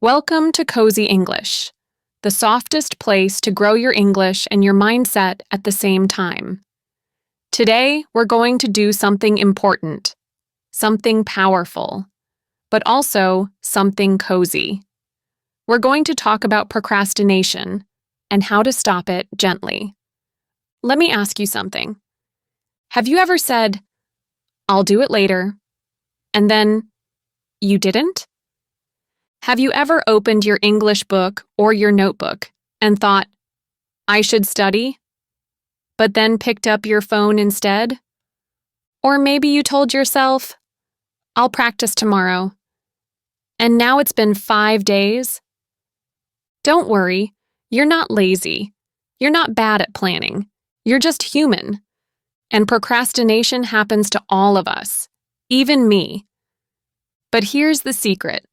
Welcome to Cozy English, the softest place to grow your English and your mindset at the same time. Today, we're going to do something important, something powerful, but also something cozy. We're going to talk about procrastination and how to stop it gently. Let me ask you something. Have you ever said, "I'll do it later," and then you didn't? Have you ever opened your English book or your notebook and thought, "I should study," but then picked up your phone instead? Or maybe you told yourself, "I'll practice tomorrow," and now it's been 5 days? Don't worry, you're not lazy. You're not bad at planning. You're just human. And procrastination happens to all of us, even me. But here's the secret.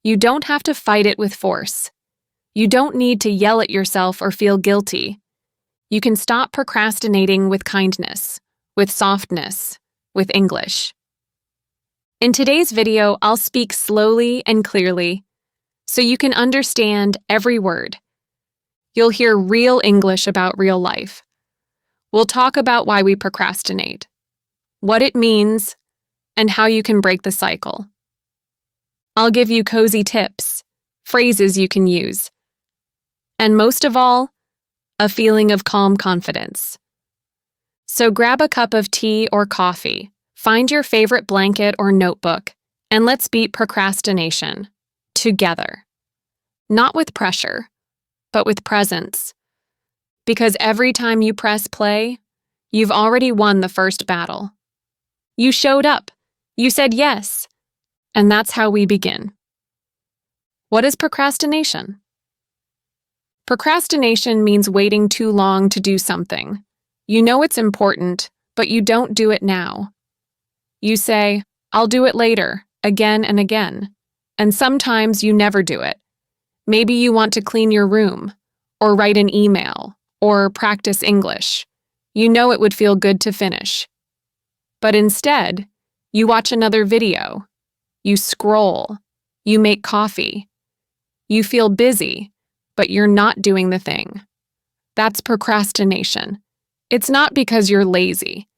You don't have to fight it with force. You don't need to yell at yourself or feel guilty. You can stop procrastinating with kindness, with softness, with English. In today's video, I'll speak slowly and clearly so you can understand every word. You'll hear real English about real life. We'll talk about why we procrastinate, what it means, and how you can break the cycle. I'll give you cozy tips, phrases you can use, and most of all, a feeling of calm confidence. So grab a cup of tea or coffee, find your favorite blanket or notebook, and let's beat procrastination together. Not with pressure, but with presence. Because every time you press play, you've already won the first battle. You showed up, you said yes, and that's how we begin. What is procrastination? Procrastination means waiting too long to do something. You know it's important, but you don't do it now. You say, "I'll do it later," again and again, and sometimes you never do it. Maybe you want to clean your room, or write an email, or practice English. You know it would feel good to finish. But instead, you watch another video. You scroll, you make coffee. You feel busy, but you're not doing the thing. That's procrastination. It's not because you're lazy.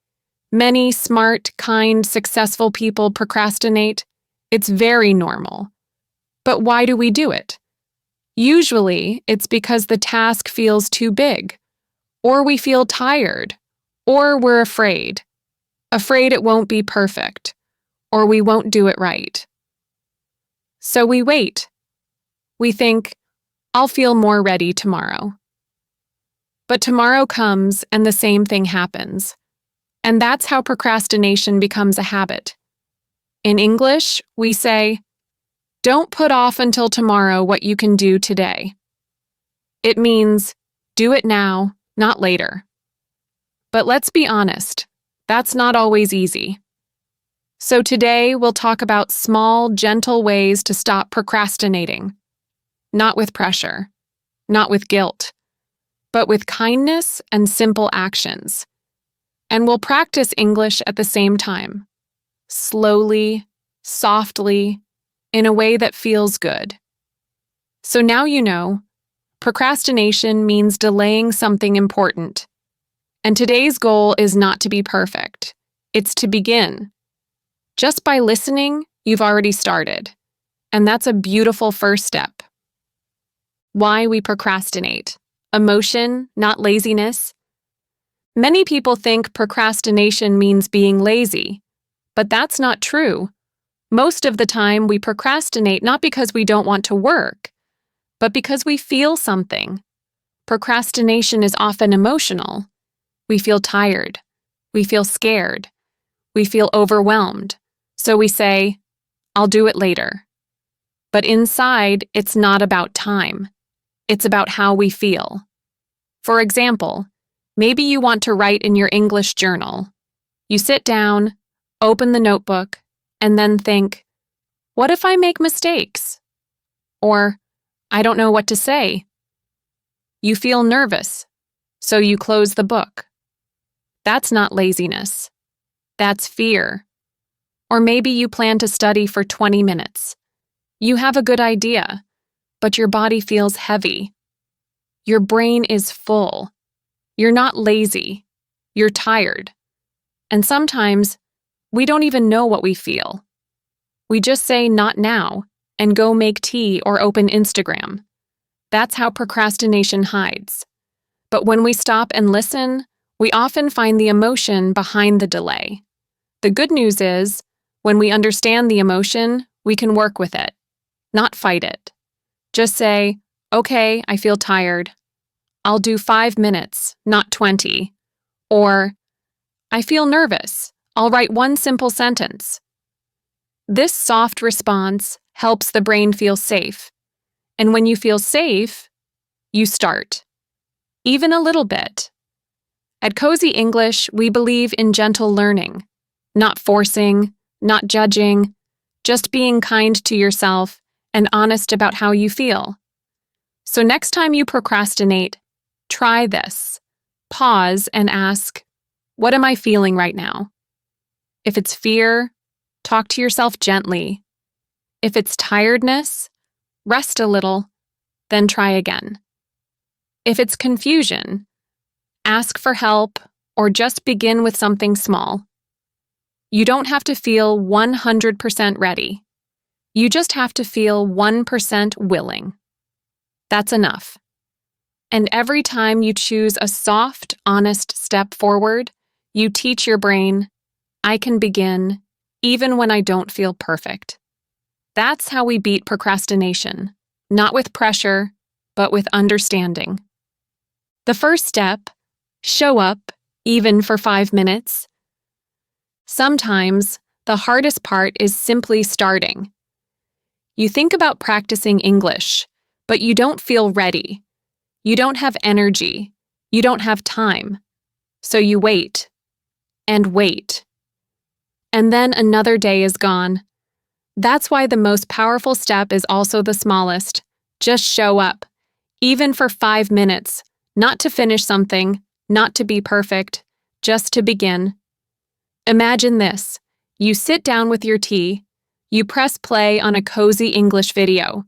Many smart, kind, successful people procrastinate. It's very normal. But why do we do it? Usually, it's because the task feels too big, or we feel tired, or we're afraid it won't be perfect, or we won't do it right. So we wait. We think, "I'll feel more ready tomorrow." But tomorrow comes and the same thing happens. And that's how procrastination becomes a habit. In English, we say, "Don't put off until tomorrow what you can do today." It means, do it now, not later. But let's be honest, that's not always easy. So today, we'll talk about small, gentle ways to stop procrastinating. Not with pressure, not with guilt, but with kindness and simple actions. And we'll practice English at the same time. Slowly, softly, in a way that feels good. So now you know, procrastination means delaying something important. And today's goal is not to be perfect. It's to begin. Just by listening, you've already started. And that's a beautiful first step. Why we procrastinate. Emotion, not laziness. Many people think procrastination means being lazy, but that's not true. Most of the time, we procrastinate not because we don't want to work, but because we feel something. Procrastination is often emotional. We feel tired. We feel scared. We feel overwhelmed. So we say, "I'll do it later." But inside, it's not about time. It's about how we feel. For example, maybe you want to write in your English journal. You sit down, open the notebook, and then think, "What if I make mistakes?" Or, "I don't know what to say." You feel nervous, so you close the book. That's not laziness. That's fear. Or maybe you plan to study for 20 minutes. You have a good idea, but your body feels heavy. Your brain is full. You're not lazy. You're tired. And sometimes, we don't even know what we feel. We just say not now and go make tea or open Instagram. That's how procrastination hides. But when we stop and listen, we often find the emotion behind the delay. The good news is, when we understand the emotion, we can work with it, not fight it. Just say, okay, I feel tired. I'll do 5 minutes, not 20. Or, I feel nervous. I'll write one simple sentence. This soft response helps the brain feel safe. And when you feel safe, you start. Even a little bit. At Cozy English, we believe in gentle learning, not forcing, not judging, just being kind to yourself and honest about how you feel. So next time you procrastinate, try this. Pause and ask, what am I feeling right now? If it's fear, talk to yourself gently. If it's tiredness, rest a little, then try again. If it's confusion, ask for help or just begin with something small. You don't have to feel 100% ready. You just have to feel 1% willing. That's enough. And every time you choose a soft, honest step forward, you teach your brain, I can begin, even when I don't feel perfect. That's how we beat procrastination, not with pressure, but with understanding. The first step, show up, even for 5 minutes. Sometimes, the hardest part is simply starting. You think about practicing English, but you don't feel ready. You don't have energy. You don't have time. So you wait, and wait. And then another day is gone. That's why the most powerful step is also the smallest. Just show up, even for 5 minutes, not to finish something, not to be perfect, just to begin. Imagine this. You sit down with your tea. You press play on a cozy English video.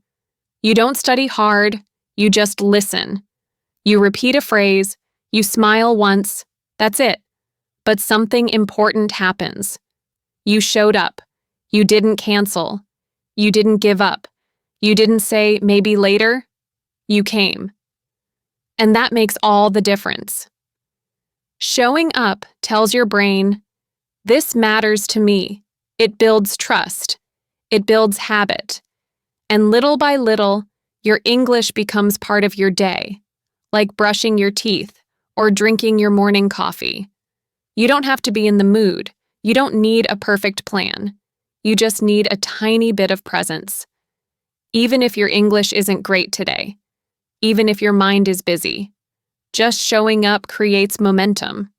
You don't study hard. You just listen. You repeat a phrase. You smile once. That's it. But something important happens. You showed up. You didn't cancel. You didn't give up. You didn't say maybe later. You came. And that makes all the difference. Showing up tells your brain, this matters to me. It builds trust. It builds habit. And little by little, your English becomes part of your day, like brushing your teeth or drinking your morning coffee. You don't have to be in the mood. You don't need a perfect plan. You just need a tiny bit of presence. Even if your English isn't great today, even if your mind is busy, just showing up creates momentum.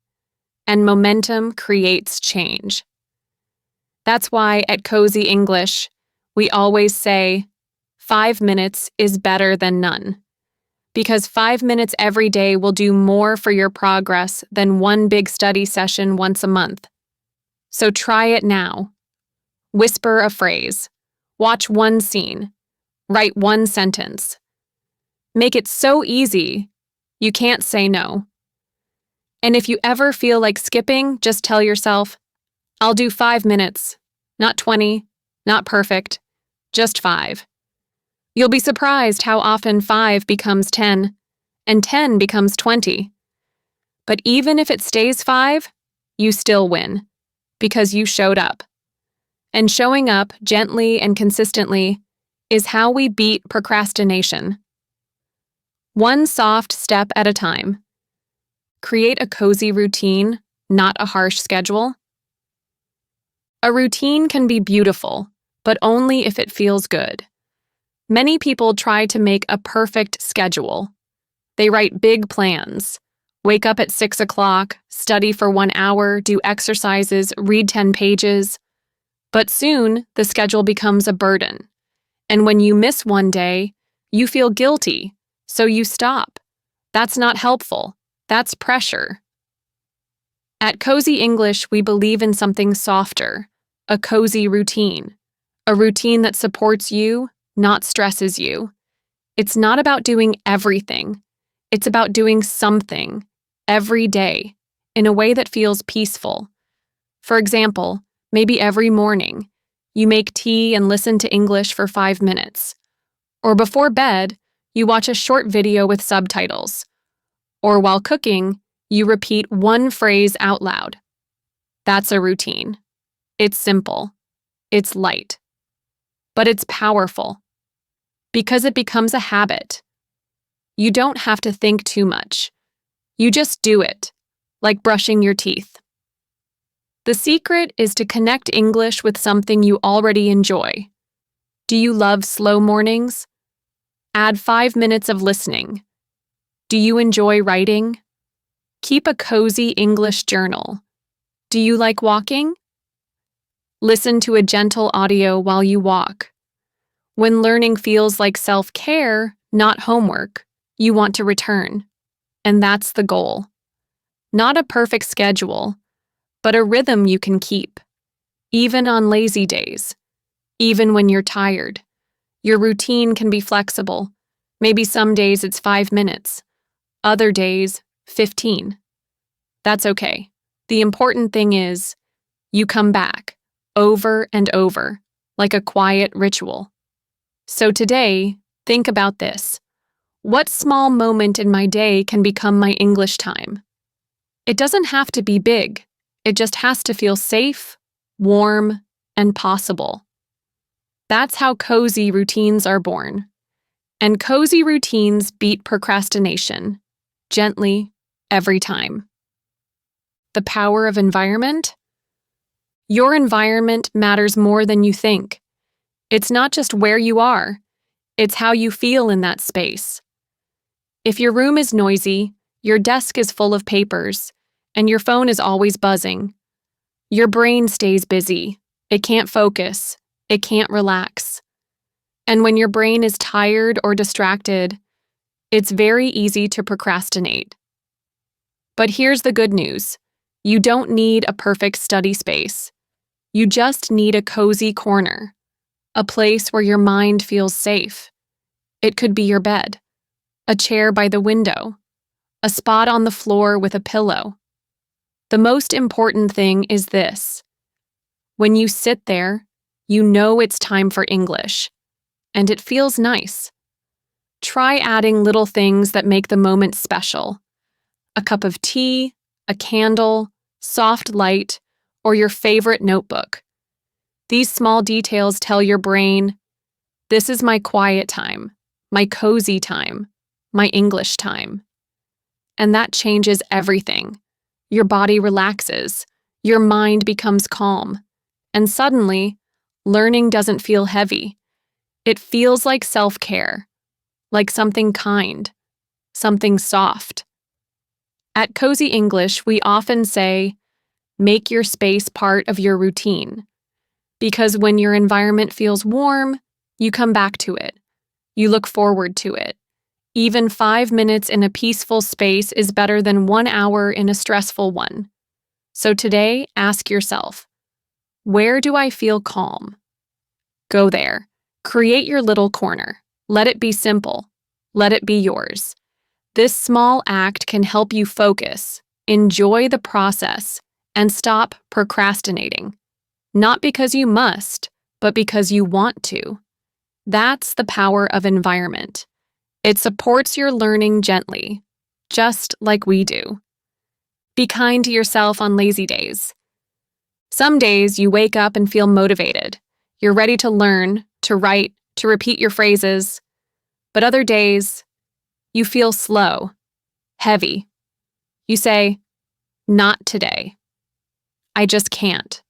And momentum creates change. That's why at Cozy English, we always say, 5 minutes is better than none. Because 5 minutes every day will do more for your progress than one big study session once a month. So try it now. Whisper a phrase. Watch one scene. Write one sentence. Make it so easy, you can't say no. And if you ever feel like skipping, just tell yourself, I'll do 5 minutes, not 20, not perfect, just 5. You'll be surprised how often 5 becomes 10, and 10 becomes 20. But even if it stays 5, you still win, because you showed up. And showing up gently and consistently is how we beat procrastination. One soft step at a time. Create a cozy routine, not a harsh schedule. A routine can be beautiful, but only if it feels good. Many people try to make a perfect schedule. They write big plans. Wake up at 6 o'clock, study for 1 hour, do exercises, read 10 pages. But soon, the schedule becomes a burden. And when you miss one day, you feel guilty, so you stop. That's not helpful. That's pressure. At Cozy English, we believe in something softer, a cozy routine, a routine that supports you, not stresses you. It's not about doing everything. It's about doing something every day in a way that feels peaceful. For example, maybe every morning, you make tea and listen to English for 5 minutes. Or before bed, you watch a short video with subtitles. Or while cooking, you repeat one phrase out loud. That's a routine. It's simple. It's light. But it's powerful. Because it becomes a habit. You don't have to think too much. You just do it, like brushing your teeth. The secret is to connect English with something you already enjoy. Do you love slow mornings? Add 5 minutes of listening. Do you enjoy writing? Keep a cozy English journal. Do you like walking? Listen to a gentle audio while you walk. When learning feels like self-care, not homework, you want to return. And that's the goal. Not a perfect schedule, but a rhythm you can keep. Even on lazy days. Even when you're tired. Your routine can be flexible. Maybe some days it's 5 minutes. Other days, 15. That's okay. The important thing is, you come back, over and over, like a quiet ritual. So today, think about this. What small moment in my day can become my English time? It doesn't have to be big. It just has to feel safe, warm, and possible. That's how cozy routines are born. And cozy routines beat procrastination, gently, every time. The power of environment? Your environment matters more than you think. It's not just where you are, it's how you feel in that space. If your room is noisy, your desk is full of papers, and your phone is always buzzing, your brain stays busy. It can't focus. It can't relax. And when your brain is tired or distracted, it's very easy to procrastinate. But here's the good news. You don't need a perfect study space. You just need a cozy corner, a place where your mind feels safe. It could be your bed, a chair by the window, a spot on the floor with a pillow. The most important thing is this. When you sit there, you know it's time for English, and it feels nice. Try adding little things that make the moment special. A cup of tea, a candle, soft light, or your favorite notebook. These small details tell your brain, this is my quiet time, my cozy time, my English time. And that changes everything. Your body relaxes, your mind becomes calm, and suddenly, learning doesn't feel heavy. It feels like self-care, like something kind, something soft. At Cozy English, we often say, make your space part of your routine. Because when your environment feels warm, you come back to it. You look forward to it. Even 5 minutes in a peaceful space is better than 1 hour in a stressful one. So today, ask yourself, where do I feel calm? Go there. Create your little corner. Let it be simple. Let it be yours. This small act can help you focus, enjoy the process, and stop procrastinating. Not because you must, but because you want to. That's the power of environment. It supports your learning gently, just like we do. Be kind to yourself on lazy days. Some days you wake up and feel motivated. You're ready to learn, to write, to repeat your phrases. But other days, you feel slow, heavy. You say, not today. I just can't.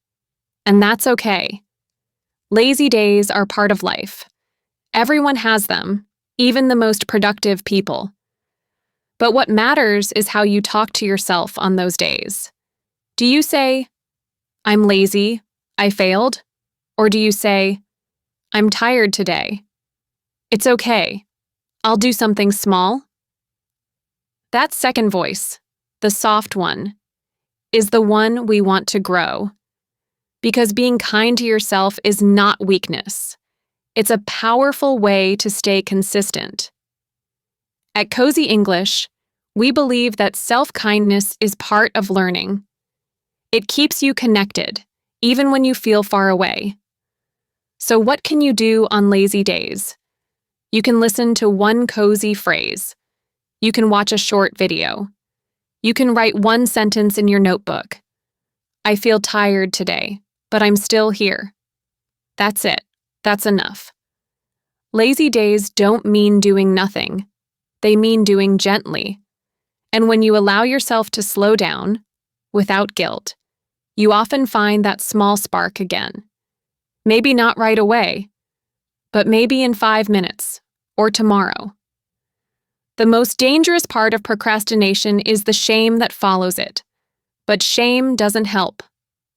And that's okay. Lazy days are part of life. Everyone has them, even the most productive people. But what matters is how you talk to yourself on those days. Do you say, I'm lazy, I failed? Or do you say, I'm tired today? It's okay. I'll do something small. That second voice, the soft one, is the one we want to grow. Because being kind to yourself is not weakness. It's a powerful way to stay consistent. At Cozy English, we believe that self-kindness is part of learning. It keeps you connected, even when you feel far away. So what can you do on lazy days? You can listen to one cozy phrase. You can watch a short video. You can write one sentence in your notebook. I feel tired today, but I'm still here. That's it. That's enough. Lazy days don't mean doing nothing. They mean doing gently. And when you allow yourself to slow down, without guilt, you often find that small spark again. Maybe not right away, but maybe in 5 minutes or tomorrow. The most dangerous part of procrastination is the shame that follows it. But shame doesn't help.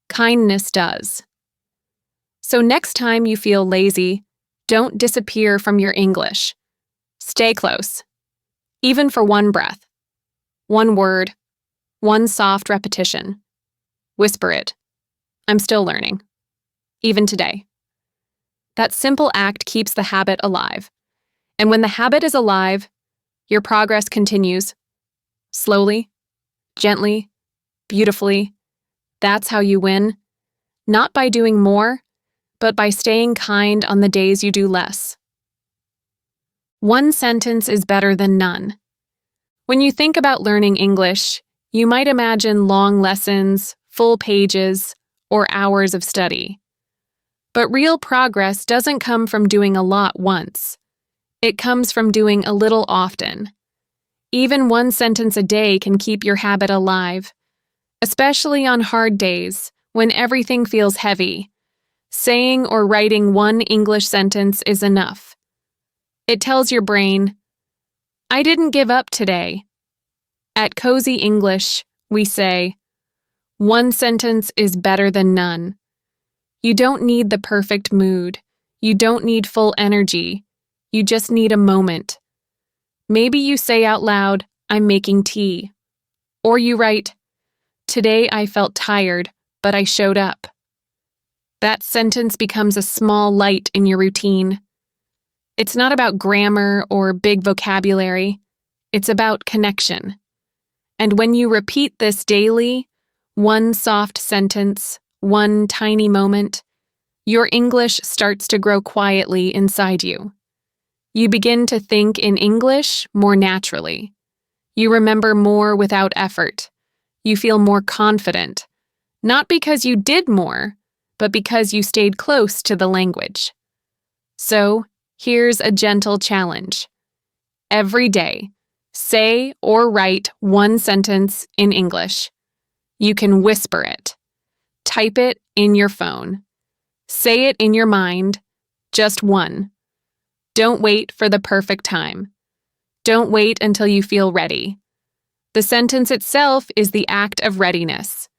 Kindness does. So next time you feel lazy, don't disappear from your English. Stay close. Even for one breath, one word, one soft repetition. Whisper it. I'm still learning. Even today. That simple act keeps the habit alive. And when the habit is alive, your progress continues. Slowly, gently, beautifully. That's how you win. Not by doing more, but by staying kind on the days you do less. One sentence is better than none. When you think about learning English, you might imagine long lessons, full pages, or hours of study. But real progress doesn't come from doing a lot once. It comes from doing a little often. Even one sentence a day can keep your habit alive, especially on hard days when everything feels heavy. Saying or writing one English sentence is enough. It tells your brain, I didn't give up today. At Cozy English, we say, one sentence is better than none. You don't need the perfect mood. You don't need full energy. You just need a moment. Maybe you say out loud, I'm making tea. Or you write, today I felt tired, but I showed up. That sentence becomes a small light in your routine. It's not about grammar or big vocabulary. It's about connection. And when you repeat this daily, one soft sentence, one tiny moment, your English starts to grow quietly inside you. You begin to think in English more naturally. You remember more without effort. You feel more confident, not because you did more, but because you stayed close to the language. So, here's a gentle challenge. Every day, say or write one sentence in English. You can whisper it. Type it in your phone. Say it in your mind. Just one. Don't wait for the perfect time. Don't wait until you feel ready. The sentence itself is the act of readiness.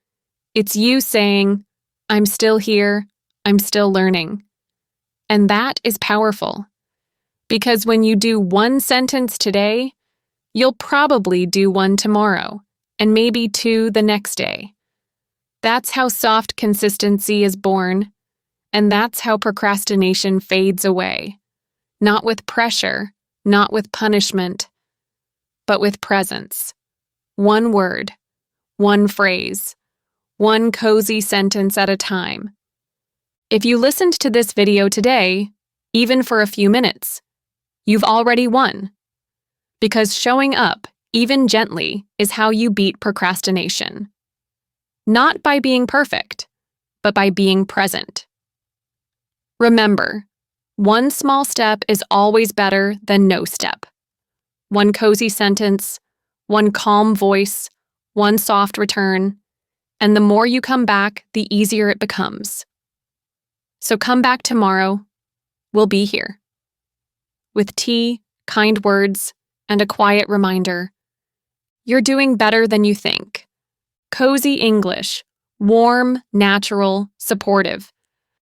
It's you saying, I'm still here, I'm still learning. And that is powerful. Because when you do one sentence today, you'll probably do one tomorrow, and maybe two the next day. That's how soft consistency is born, and that's how procrastination fades away. Not with pressure, not with punishment, but with presence. One word, one phrase, one cozy sentence at a time. If you listened to this video today, even for a few minutes, you've already won. Because showing up, even gently, is how you beat procrastination. Not by being perfect, but by being present. Remember, one small step is always better than no step. One cozy sentence, one calm voice, one soft return, and the more you come back, the easier it becomes. So come back tomorrow. We'll be here. With tea, kind words, and a quiet reminder. You're doing better than you think. Cozy English. Warm, natural, supportive.